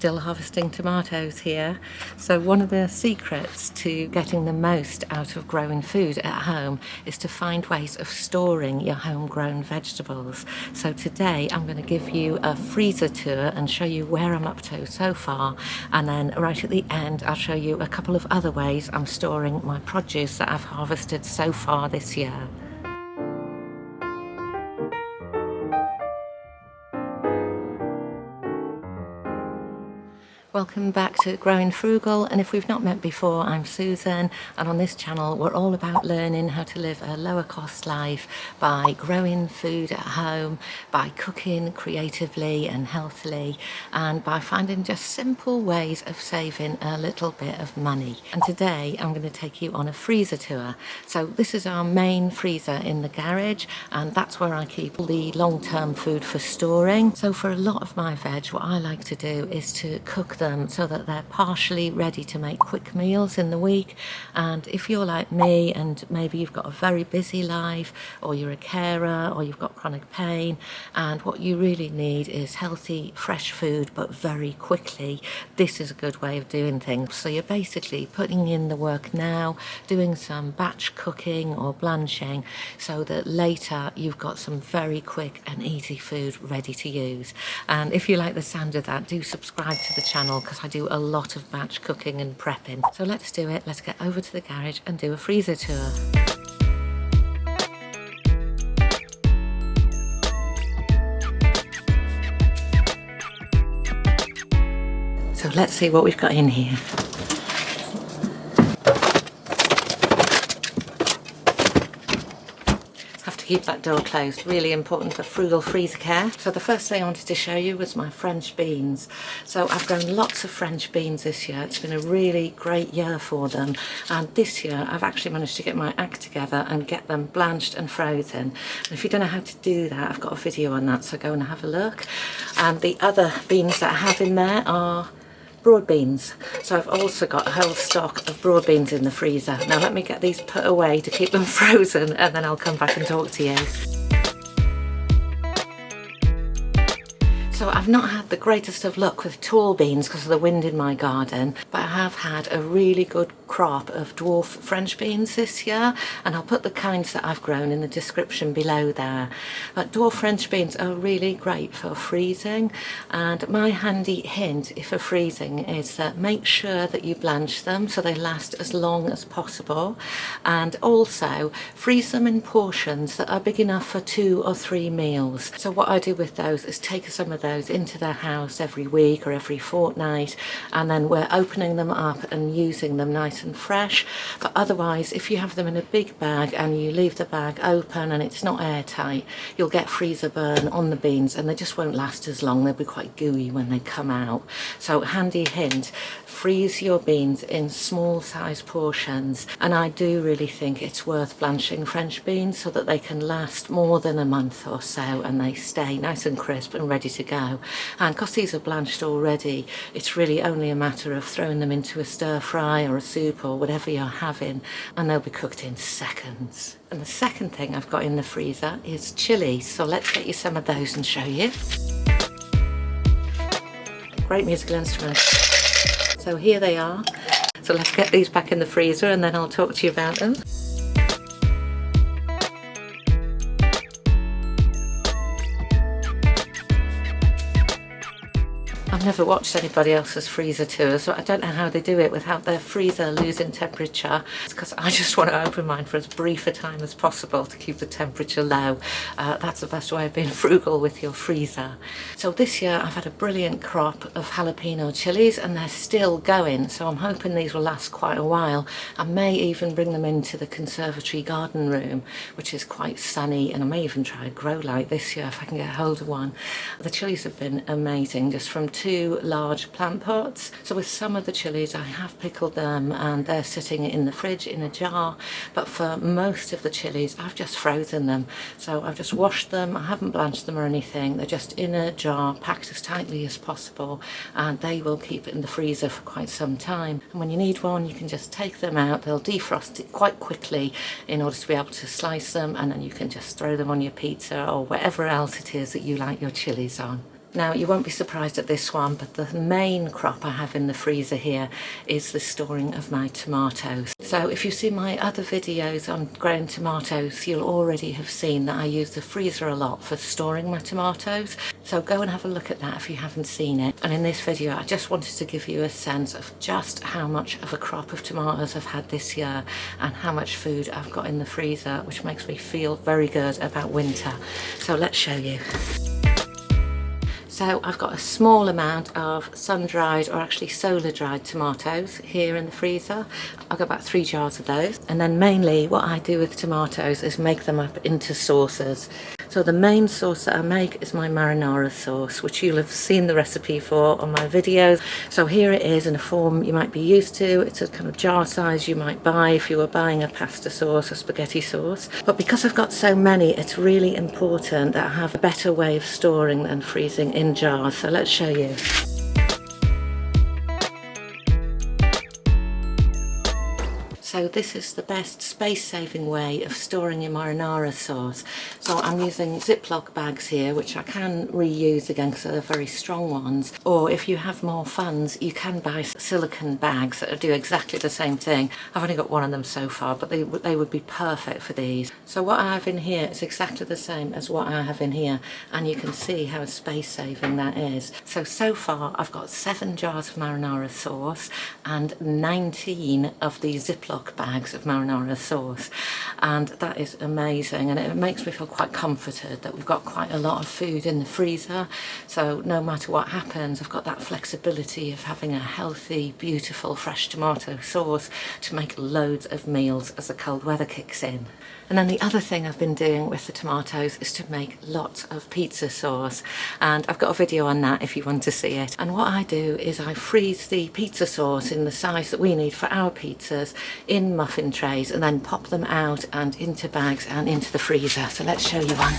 still harvesting tomatoes here. So one of the secrets to getting the most out of growing food at home is to find ways of storing your homegrown vegetables. So today I'm going to give you a freezer tour and show you where I'm up to so far, and then right at the end I'll show you a couple of other ways I'm storing my produce that I've harvested so far this year. Welcome back to Growing Frugal, and if we've not met before, I'm Susan, and on this channel we're all about learning how to live a lower cost life by growing food at home, by cooking creatively and healthily, and by finding just simple ways of saving a little bit of money. And today I'm going to take you on a freezer tour. So this is our main freezer in the garage, and that's where I keep all the long-term food for storing. So for a lot of my veg, what I like to do is to cook them so that they're partially ready to make quick meals in the week. And if you're like me and maybe you've got a very busy life, or you're a carer, or you've got chronic pain, and what you really need is healthy fresh food but very quickly, this is a good way of doing things. So you're basically putting in the work now, doing some batch cooking or blanching, so that later you've got some very quick and easy food ready to use. And if you like the sound of that, do subscribe to the channel, because I do a lot of batch cooking and prepping. So let's do it. Let's get over to the garage and do a freezer tour. So let's see what we've got in here. Keep that door closed, really important for frugal freezer care. So the first thing I wanted to show you was my French beans. So I've grown lots of French beans this year. It's been a really great year for them, and this year I've actually managed to get my act together and get them blanched and frozen. And if you don't know how to do that, I've got a video on that, so go and have a look. And the other beans that I have in there are broad beans. So I've also got a whole stock of broad beans in the freezer. Now let me get these put away to keep them frozen, and then I'll come back and talk to you. So I've not had the greatest of luck with tall beans because of the wind in my garden, but I have had a really good crop of dwarf French beans this year, and I'll put the kinds that I've grown in the description below there. But dwarf French beans are really great for freezing, and my handy hint for freezing is that make sure that you blanch them so they last as long as possible, and also freeze them in portions that are big enough for 2 or 3 meals. So what I do with those is take some of those into the house every week or every fortnight, and then we're opening them up and using them nice and fresh. But otherwise, if you have them in a big bag and you leave the bag open and it's not airtight, you'll get freezer burn on the beans and they just won't last as long. They'll be quite gooey when they come out. So handy hint, freeze your beans in small size portions, and I do really think it's worth blanching French beans so that they can last more than a month or so and they stay nice and crisp and ready to go. And because these are blanched already, it's really only a matter of throwing them into a stir fry or a soup or whatever you're having, and they'll be cooked in seconds. And the second thing I've got in the freezer is chilies, so let's get you some of those and show you. Great musical instruments. So here they are. So let's get these back in the freezer and then I'll talk to you about them. I've never watched anybody else's freezer tour, so I don't know how they do it without their freezer losing temperature. It's because I just want to open mine for as brief a time as possible to keep the temperature low. That's the best way of being frugal with your freezer. So this year I've had a brilliant crop of jalapeno chilies, and they're still going, so I'm hoping these will last quite a while. I may even bring them into the conservatory garden room, which is quite sunny, and I may even try a grow light this year if I can get hold of one. The chilies have been amazing, just from 2 large plant pots. So with some of the chilies I have pickled them and they're sitting in the fridge in a jar, but for most of the chilies I've just frozen them. So I've just washed them, I haven't blanched them or anything, they're just in a jar packed as tightly as possible, and they will keep it in the freezer for quite some time. And when you need one, you can just take them out, they'll defrost it quite quickly in order to be able to slice them, and then you can just throw them on your pizza or whatever else it is that you like your chilies on. Now you won't be surprised at this one, but the main crop I have in the freezer here is the storing of my tomatoes. So if you see my other videos on growing tomatoes, you'll already have seen that I use the freezer a lot for storing my tomatoes. So go and have a look at that if you haven't seen it. And in this video I just wanted to give you a sense of just how much of a crop of tomatoes I've had this year and how much food I've got in the freezer, which makes me feel very good about winter. So let's show you. So I've got a small amount of sun-dried, or actually solar-dried tomatoes here in the freezer. I've got about 3 jars of those. And then mainly what I do with tomatoes is make them up into sauces. So the main sauce that I make is my marinara sauce, which you'll have seen the recipe for on my videos. So here it is in a form you might be used to. It's a kind of jar size you might buy if you were buying a pasta sauce or spaghetti sauce. But because I've got so many, it's really important that I have a better way of storing than freezing in jars. So let's show you. So this is the best space-saving way of storing your marinara sauce. So I'm using Ziploc bags here, which I can reuse again because they're very strong ones. Or if you have more funds, you can buy silicone bags that do exactly the same thing. I've only got one of them so far, but they would be perfect for these. So what I have in here is exactly the same as what I have in here, and you can see how space-saving that is. So far I've got 7 jars of marinara sauce and 19 of the Ziploc bags of marinara sauce, and that is amazing, and it makes me feel quite comforted that we've got quite a lot of food in the freezer. So no matter what happens, I've got that flexibility of having a healthy, beautiful, fresh tomato sauce to make loads of meals as the cold weather kicks in. And then the other thing I've been doing with the tomatoes is to make lots of pizza sauce, and I've got a video on that if you want to see it. And what I do is I freeze the pizza sauce in the size that we need for our pizzas in muffin trays, and then pop them out and into bags and into the freezer. So let's show you one.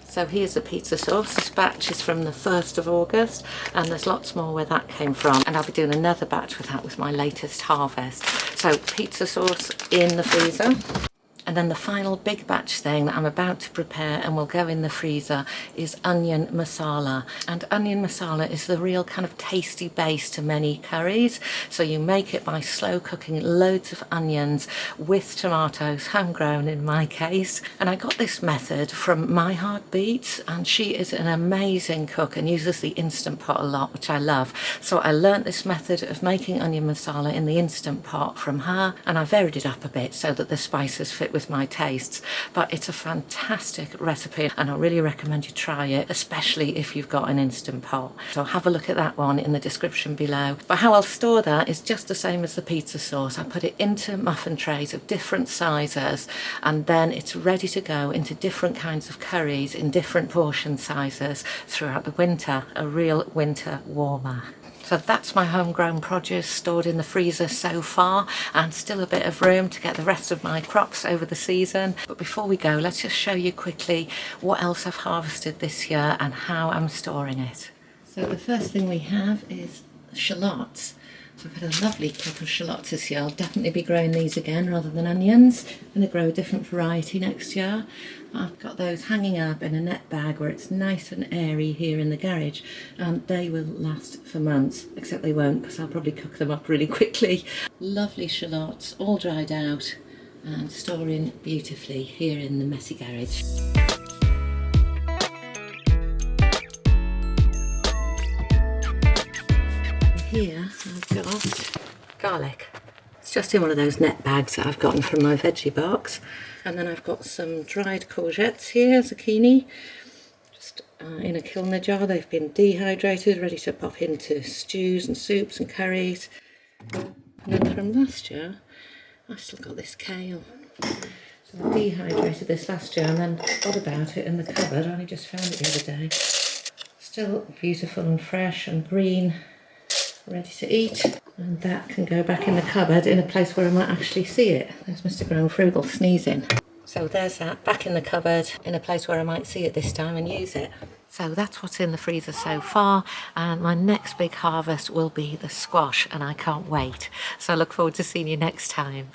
So here's the pizza sauce. This batch is from the 1st of August, and there's lots more where that came from, and I'll be doing another batch with that with my latest harvest. So pizza sauce in the freezer. And then the final big batch thing that I'm about to prepare and will go in the freezer is onion masala. And onion masala is the real kind of tasty base to many curries. So you make it by slow cooking loads of onions with tomatoes, homegrown in my case. And I got this method from My Heartbeats, and she is an amazing cook and uses the Instant Pot a lot, which I love. So I learnt this method of making onion masala in the Instant Pot from her, and I varied it up a bit so that the spices fit with my tastes. But it's a fantastic recipe, and I really recommend you try it, especially if you've got an Instant Pot. So have a look at that one in the description below. But how I'll store that is just the same as the pizza sauce. I put it into muffin trays of different sizes, and then it's ready to go into different kinds of curries in different portion sizes throughout the winter. A real winter warmer. So that's my homegrown produce stored in the freezer so far, and still a bit of room to get the rest of my crops over the season. But before we go, let's just show you quickly what else I've harvested this year and how I'm storing it. So the first thing we have is shallots. So I've had a lovely crop of shallots this year. I'll definitely be growing these again rather than onions. I'm going to grow a different variety next year. I've got those hanging up in a net bag where it's nice and airy here in the garage, and they will last for months, except they won't because I'll probably cook them up really quickly. Lovely shallots, all dried out and storing beautifully here in the messy garage. Here I've got garlic. It's just in one of those net bags that I've gotten from my veggie box. And then I've got some dried courgettes here, zucchini, just in a kilner jar. They've been dehydrated, ready to pop into stews and soups and curries. And then from last year, I've still got this kale. So I dehydrated this last year and then forgot about it in the cupboard. I only just found it the other day. Still beautiful and fresh and green, ready to eat. And that can go back in the cupboard in a place where I might actually see it. There's Mr. Grown Frugal sneezing. So there's that, back in the cupboard in a place where I might see it this time and use it. So that's what's in the freezer so far, and my next big harvest will be the squash, and I can't wait. So I look forward to seeing you next time.